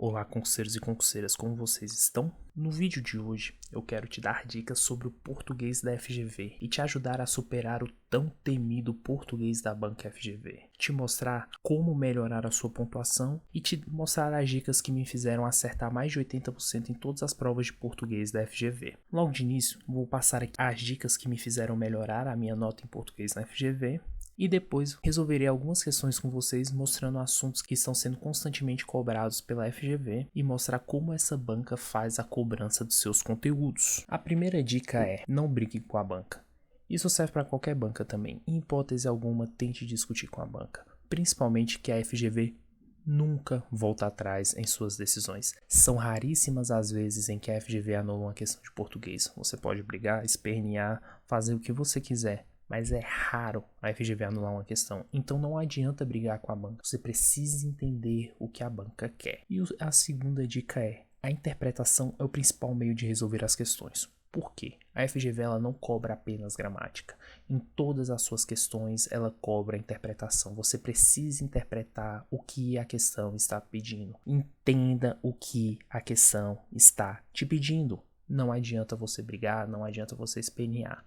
Olá, concurseiros e concurseiras, como vocês estão? No vídeo de hoje, eu quero te dar dicas sobre o português da FGV e te ajudar a superar o tão temido português da banca FGV. Te mostrar como melhorar a sua pontuação e te mostrar as dicas que me fizeram acertar mais de 80% em todas as provas de português da FGV. Logo de início, vou passar aqui as dicas que me fizeram melhorar a minha nota em português na FGV. E depois resolverei algumas questões com vocês mostrando assuntos que estão sendo constantemente cobrados pela FGV e mostrar como essa banca faz a cobrança dos seus conteúdos. A primeira dica é: não brigue com a banca. Isso serve para qualquer banca também. Em hipótese alguma, tente discutir com a banca, principalmente que a FGV nunca volta atrás em suas decisões. São raríssimas as vezes em que a FGV anula uma questão de português. Você pode brigar, espernear, fazer o que você quiser, mas é raro a FGV anular uma questão. Então não adianta brigar com a banca. Você precisa entender o que a banca quer. E a segunda dica é: a interpretação é o principal meio de resolver as questões. Por quê? A FGV ela não cobra apenas gramática. Em todas as suas questões ela cobra a interpretação. Você precisa interpretar o que a questão está pedindo. Entenda o que a questão está te pedindo. Não adianta você brigar, não adianta você espernear.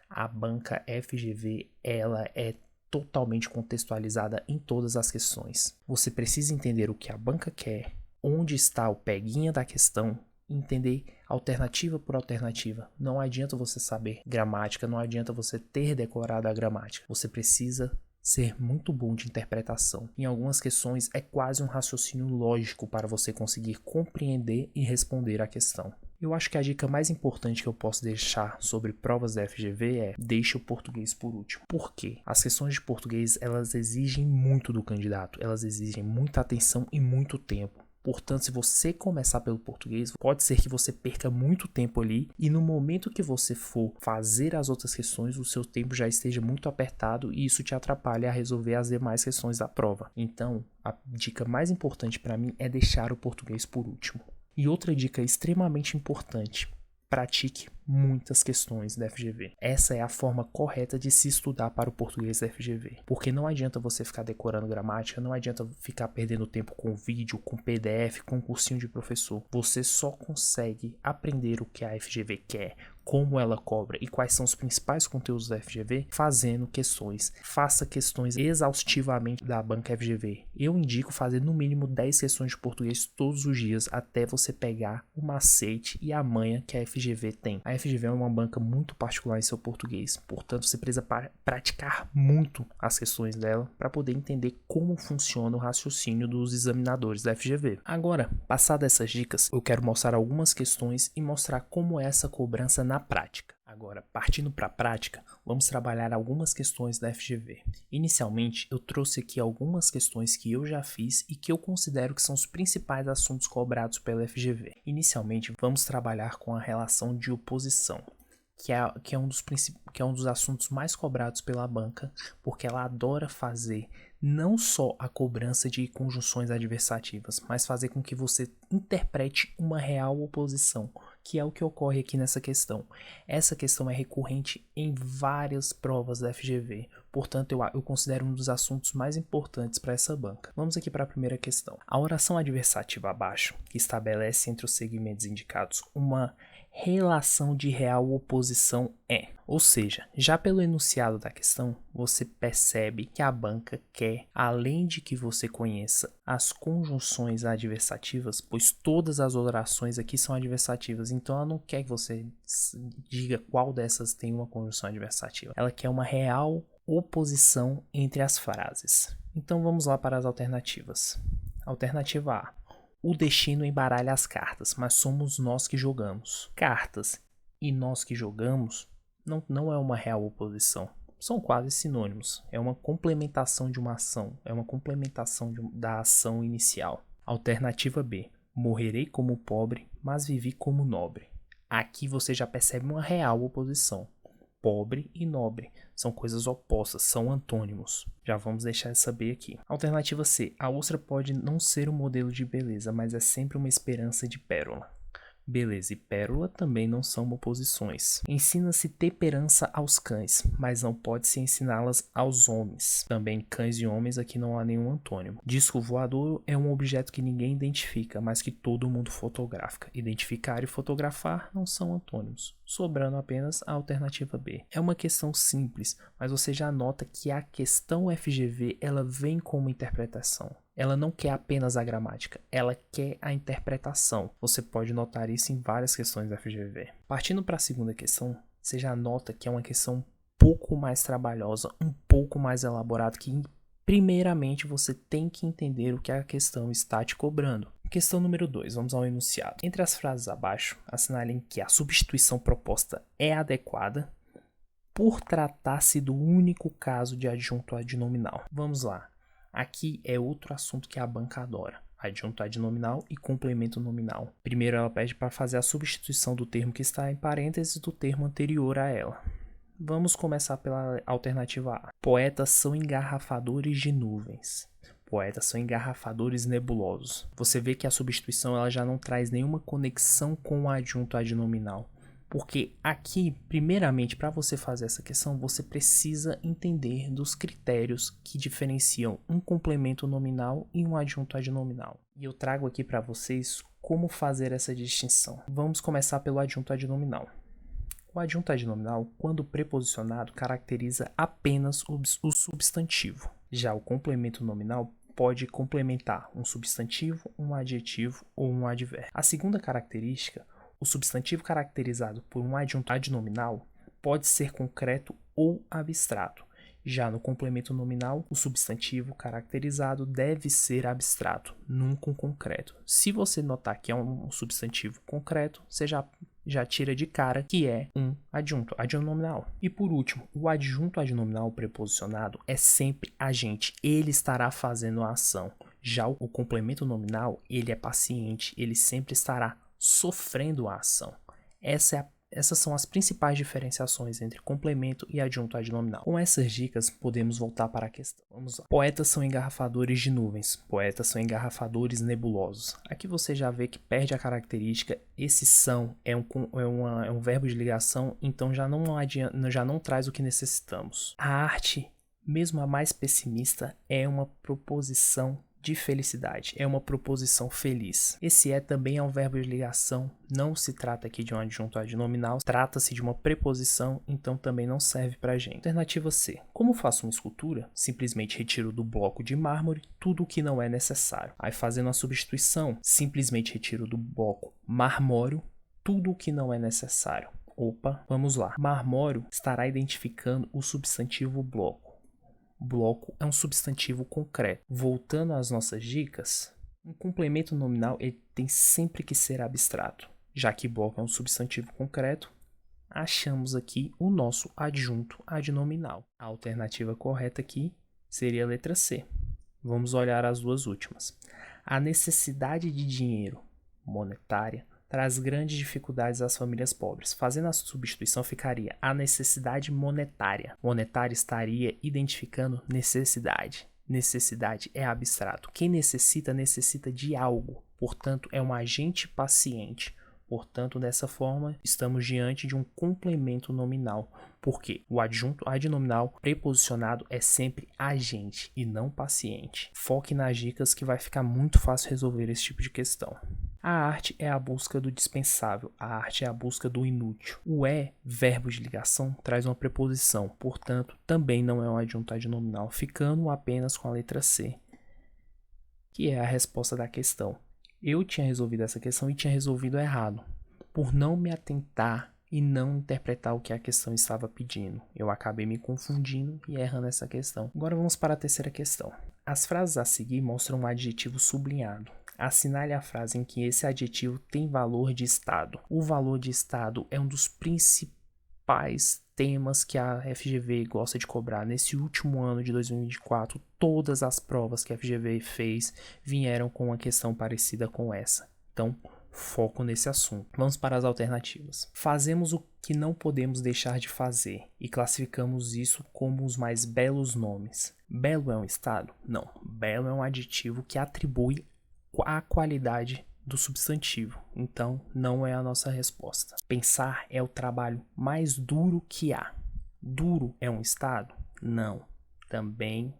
A banca FGV, ela é totalmente contextualizada em todas as questões. Você precisa entender o que a banca quer, onde está o peguinha da questão, entender alternativa por alternativa. Não adianta você saber gramática, não adianta você ter decorado a gramática. Você precisa ser muito bom de interpretação. Em algumas questões é quase um raciocínio lógico para você conseguir compreender e responder à questão. Eu acho que a dica mais importante que eu posso deixar sobre provas da FGV é: deixe o português por último. Por quê? As questões de português, elas exigem muito do candidato, elas exigem muita atenção e muito tempo. Portanto, se você começar pelo português, pode ser que você perca muito tempo ali e no momento que você for fazer as outras questões, o seu tempo já esteja muito apertado e isso te atrapalha a resolver as demais questões da prova. Então, a dica mais importante para mim é deixar o português por último. E outra dica extremamente importante: pratique muitas questões da FGV. Essa é a forma correta de se estudar para o português da FGV. Porque não adianta você ficar decorando gramática, não adianta ficar perdendo tempo com vídeo, com PDF, com cursinho de professor. Você só consegue aprender o que a FGV quer, como ela cobra e quais são os principais conteúdos da FGV fazendo questões. Faça questões exaustivamente da banca FGV. Eu indico fazer no mínimo 10 questões de português todos os dias até você pegar o macete e a manha que a FGV tem. A FGV é uma banca muito particular em seu português, portanto você precisa praticar muito as questões dela para poder entender como funciona o raciocínio dos examinadores da FGV. Agora, passadas essas dicas, eu quero mostrar algumas questões e mostrar como é essa cobrança na prática. Agora, partindo para a prática, vamos trabalhar algumas questões da FGV. Inicialmente, eu trouxe aqui algumas questões que eu já fiz e que eu considero que são os principais assuntos cobrados pela FGV. Inicialmente, vamos trabalhar com a relação de oposição, que é um dos assuntos mais cobrados pela banca, porque ela adora fazer não só a cobrança de conjunções adversativas, mas fazer com que você interprete uma real oposição, que é o que ocorre aqui nessa questão. Essa questão é recorrente em várias provas da FGV, portanto eu considero um dos assuntos mais importantes para essa banca. Vamos aqui para a primeira questão. A oração adversativa abaixo, que estabelece entre os segmentos indicados uma relação de real oposição é. Ou seja, já pelo enunciado da questão, você percebe que a banca quer, além de que você conheça as conjunções adversativas, pois todas as orações aqui são adversativas, então ela não quer que você diga qual dessas tem uma conjunção adversativa. Ela quer uma real oposição entre as frases. Então vamos lá para as alternativas. Alternativa A: o destino embaralha as cartas, mas somos nós que jogamos. Cartas e nós que jogamos não é uma real oposição. São quase sinônimos. É uma complementação de uma ação. É uma complementação da ação inicial. Alternativa B: morrerei como pobre, mas vivi como nobre. Aqui você já percebe uma real oposição. Pobre e nobre são coisas opostas, são antônimos. Já vamos deixar de saber aqui. Alternativa C: a ostra pode não ser um modelo de beleza, mas é sempre uma esperança de pérola. Beleza, e pérola também não são oposições. Ensina-se temperança aos cães, mas não pode-se ensiná-las aos homens. Também cães e homens aqui não há nenhum antônimo. Disco voador é um objeto que ninguém identifica, mas que todo mundo fotografa. Identificar e fotografar não são antônimos, sobrando apenas a alternativa B. É uma questão simples, mas você já nota que a questão FGV ela vem com uma interpretação. Ela não quer apenas a gramática, ela quer a interpretação. Você pode notar isso em várias questões da FGV. Partindo para a segunda questão, você já nota que é uma questão um pouco mais trabalhosa, um pouco mais elaborada, que primeiramente você tem que entender o que a questão está te cobrando. Questão número 2, vamos ao enunciado. Entre as frases abaixo, assinalem que a substituição proposta é adequada por tratar-se do único caso de adjunto adnominal. Vamos lá. Aqui é outro assunto que a banca adora. Adjunto adnominal e complemento nominal. Primeiro ela pede para fazer a substituição do termo que está em parênteses do termo anterior a ela. Vamos começar pela alternativa A. Poetas são engarrafadores de nuvens. Poetas são engarrafadores nebulosos. Você vê que a substituição ela já não traz nenhuma conexão com o adjunto adnominal. Porque aqui, primeiramente, para você fazer essa questão, você precisa entender dos critérios que diferenciam um complemento nominal e um adjunto adnominal. E eu trago aqui para vocês como fazer essa distinção. Vamos começar pelo adjunto adnominal. O adjunto adnominal, quando preposicionado, caracteriza apenas o substantivo. Já o complemento nominal pode complementar um substantivo, um adjetivo ou um advérbio. A segunda característica, o substantivo caracterizado por um adjunto adnominal pode ser concreto ou abstrato. Já no complemento nominal, o substantivo caracterizado deve ser abstrato, nunca um concreto. Se você notar que é um substantivo concreto, você já tira de cara que é um adjunto adnominal. E por último, o adjunto adnominal preposicionado é sempre agente, ele estará fazendo a ação. Já o complemento nominal, ele é paciente, ele sempre estará sofrendo a ação. Essas são as principais diferenciações entre complemento e adjunto adnominal. Com essas dicas, podemos voltar para a questão. Vamos lá. Poetas são engarrafadores de nuvens. Poetas são engarrafadores nebulosos. Aqui você já vê que perde a característica. Esse são é um verbo de ligação, então já não traz o que necessitamos. A arte, mesmo a mais pessimista, é uma proposição de felicidade, é uma proposição feliz. Esse também é um verbo de ligação, não se trata aqui de um adjunto adnominal, trata-se de uma preposição, então também não serve pra gente. Alternativa C. Como faço uma escultura? Simplesmente retiro do bloco de mármore tudo o que não é necessário. Aí fazendo a substituição, simplesmente retiro do bloco marmóreo tudo o que não é necessário. Opa, vamos lá. Marmóreo estará identificando o substantivo bloco. Bloco é um substantivo concreto. Voltando às nossas dicas, um complemento nominal ele tem sempre que ser abstrato. Já que bloco é um substantivo concreto, achamos aqui o nosso adjunto adnominal. A alternativa correta aqui seria a letra C. Vamos olhar as duas últimas. A necessidade de dinheiro monetária traz grandes dificuldades às famílias pobres. Fazendo a substituição ficaria a necessidade monetária. Monetária estaria identificando necessidade. Necessidade é abstrato. Quem necessita de algo. Portanto, é um agente paciente. Portanto, dessa forma, estamos diante de um complemento nominal. Porque o adjunto adnominal preposicionado é sempre agente e não paciente. Foque nas dicas que vai ficar muito fácil resolver esse tipo de questão. A arte é a busca do dispensável, a arte é a busca do inútil. O verbo de ligação, traz uma preposição, portanto, também não é um adjunto adnominal, ficando apenas com a letra C, que é a resposta da questão. Eu tinha resolvido essa questão e tinha resolvido errado, por não me atentar e não interpretar o que a questão estava pedindo. Eu acabei me confundindo e errando essa questão. Agora vamos para a terceira questão. As frases a seguir mostram um adjetivo sublinhado. Assinale a frase em que esse adjetivo tem valor de estado. O valor de estado é um dos principais temas que a FGV gosta de cobrar. Nesse último ano de 2024, todas as provas que a FGV fez vieram com uma questão parecida com essa. Então, foco nesse assunto. Vamos para as alternativas. Fazemos o que não podemos deixar de fazer e classificamos isso como os mais belos nomes. Belo é um estado? Não. Belo é um adjetivo que atribui a qualidade do substantivo, então não é a nossa resposta. Pensar é o trabalho mais duro que há. Duro é um estado? Não. Também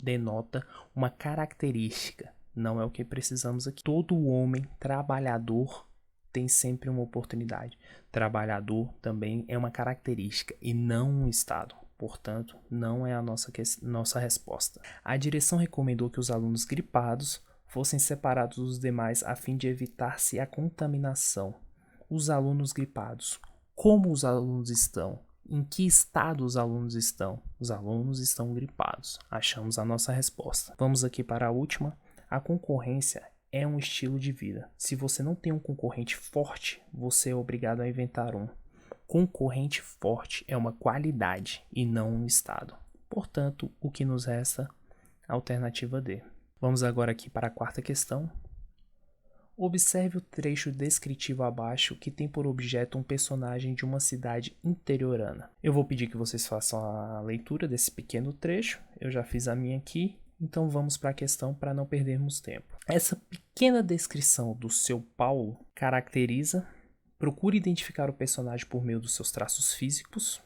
denota uma característica. Não é o que precisamos aqui. Todo homem trabalhador tem sempre uma oportunidade. Trabalhador também é uma característica e não um estado. Portanto, não é a nossa resposta. A direção recomendou que os alunos gripados fossem separados dos demais a fim de evitar-se a contaminação. Os alunos gripados. Como os alunos estão? Em que estado os alunos estão? Os alunos estão gripados. Achamos a nossa resposta. Vamos aqui para a última. A concorrência é um estilo de vida. Se você não tem um concorrente forte, você é obrigado a inventar um. Concorrente forte é uma qualidade e não um estado. Portanto, o que nos resta? Alternativa D. Vamos agora aqui para a quarta questão. Observe o trecho descritivo abaixo que tem por objeto um personagem de uma cidade interiorana. Eu vou pedir que vocês façam a leitura desse pequeno trecho. Eu já fiz a minha aqui, então vamos para a questão para não perdermos tempo. Essa pequena descrição do seu Paulo caracteriza. Procure identificar o personagem por meio dos seus traços físicos.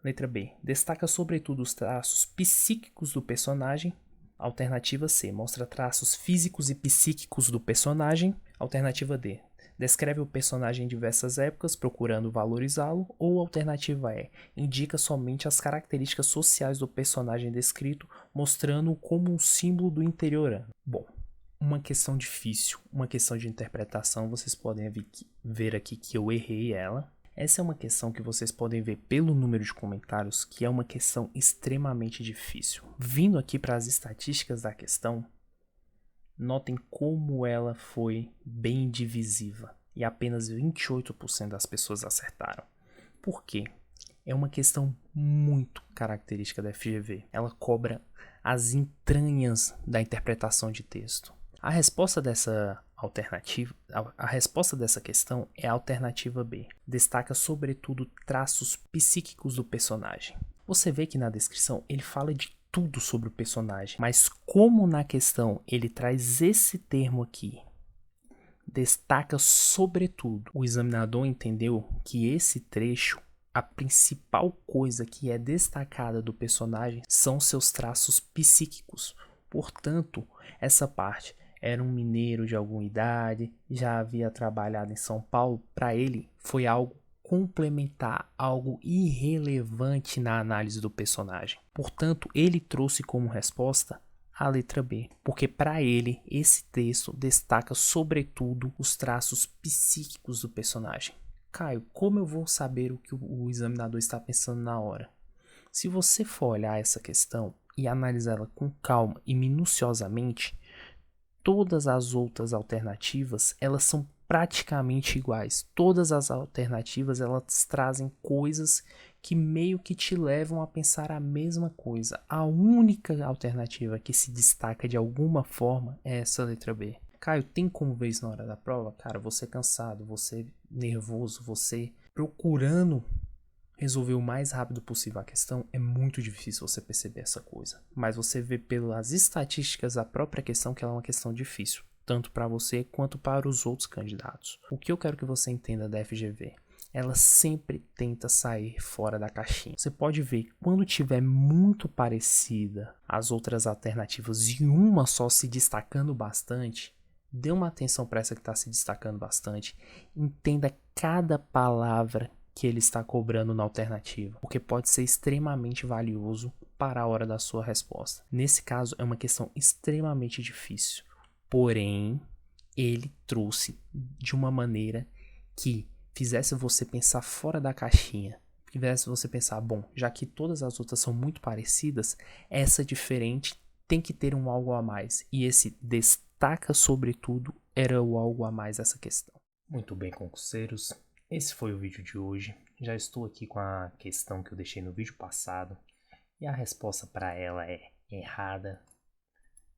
Letra B. Destaca sobretudo os traços psíquicos do personagem. Alternativa C. Mostra traços físicos e psíquicos do personagem. Alternativa D. Descreve o personagem em diversas épocas, procurando valorizá-lo. Ou alternativa E. Indica somente as características sociais do personagem descrito, mostrando-o como um símbolo do interiorano. Bom, uma questão difícil, uma questão de interpretação, vocês podem ver aqui que eu errei ela. Essa é uma questão que vocês podem ver pelo número de comentários, que é uma questão extremamente difícil. Vindo aqui para as estatísticas da questão, notem como ela foi bem divisiva e apenas 28% das pessoas acertaram. Por quê? É uma questão muito característica da FGV. Ela cobra as entranhas da interpretação de texto. A resposta dessa questão é a alternativa B. Destaca sobretudo traços psíquicos do personagem. Você vê que na descrição ele fala de tudo sobre o personagem, mas como na questão ele traz esse termo aqui, destaca sobretudo, o examinador entendeu que esse trecho, a principal coisa que é destacada do personagem são seus traços psíquicos. Portanto, essa parte era um mineiro de alguma idade, já havia trabalhado em São Paulo, para ele foi algo complementar, algo irrelevante na análise do personagem. Portanto, ele trouxe como resposta a letra B, porque para ele esse texto destaca sobretudo os traços psíquicos do personagem. Caio, como eu vou saber o que o examinador está pensando na hora? Se você for olhar essa questão e analisá-la com calma e minuciosamente, todas as outras alternativas, elas são praticamente iguais. Todas as alternativas, elas trazem coisas que meio que te levam a pensar a mesma coisa. A única alternativa que se destaca de alguma forma é essa letra B. Caio, tem como ver isso na hora da prova? Cara, você cansado, você nervoso, você procurando resolver o mais rápido possível a questão, é muito difícil você perceber essa coisa. Mas você vê pelas estatísticas da própria questão que ela é uma questão difícil, tanto para você quanto para os outros candidatos. O que eu quero que você entenda da FGV? Ela sempre tenta sair fora da caixinha. Você pode ver que quando tiver muito parecida às outras alternativas e uma só se destacando bastante, dê uma atenção para essa que está se destacando bastante. Entenda cada palavra que ele está cobrando na alternativa, porque pode ser extremamente valioso para a hora da sua resposta. Nesse caso, é uma questão extremamente difícil, porém, ele trouxe de uma maneira que fizesse você pensar fora da caixinha, fizesse você pensar, bom, já que todas as outras são muito parecidas, essa diferente tem que ter um algo a mais, e esse destaca sobretudo era o algo a mais dessa questão. Muito bem, concurseiros. Esse foi o vídeo de hoje. Já estou aqui com a questão que eu deixei no vídeo passado e a resposta para ela é errada.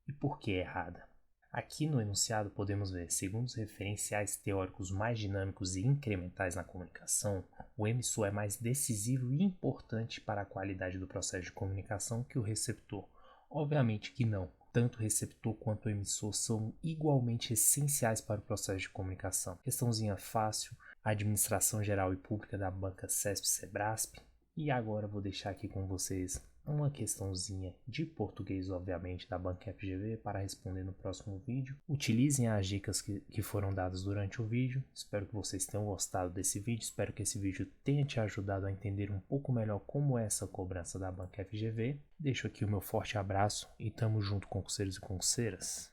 E por que errada? Aqui no enunciado podemos ver, segundo os referenciais teóricos mais dinâmicos e incrementais na comunicação, o emissor é mais decisivo e importante para a qualidade do processo de comunicação que o receptor. Obviamente que não. tanto o receptor quanto o emissor são igualmente essenciais para o processo de comunicação. Questãozinha fácil, administração geral e pública da banca CESP-Cebrasp. E agora vou deixar aqui com vocês uma questãozinha de português, obviamente, da banca FGV para responder no próximo vídeo. Utilizem as dicas que foram dadas durante o vídeo. Espero que vocês tenham gostado desse vídeo. Espero que esse vídeo tenha te ajudado a entender um pouco melhor como é essa cobrança da banca FGV. Deixo aqui o meu forte abraço e tamo junto, concurseiros e concurseiras.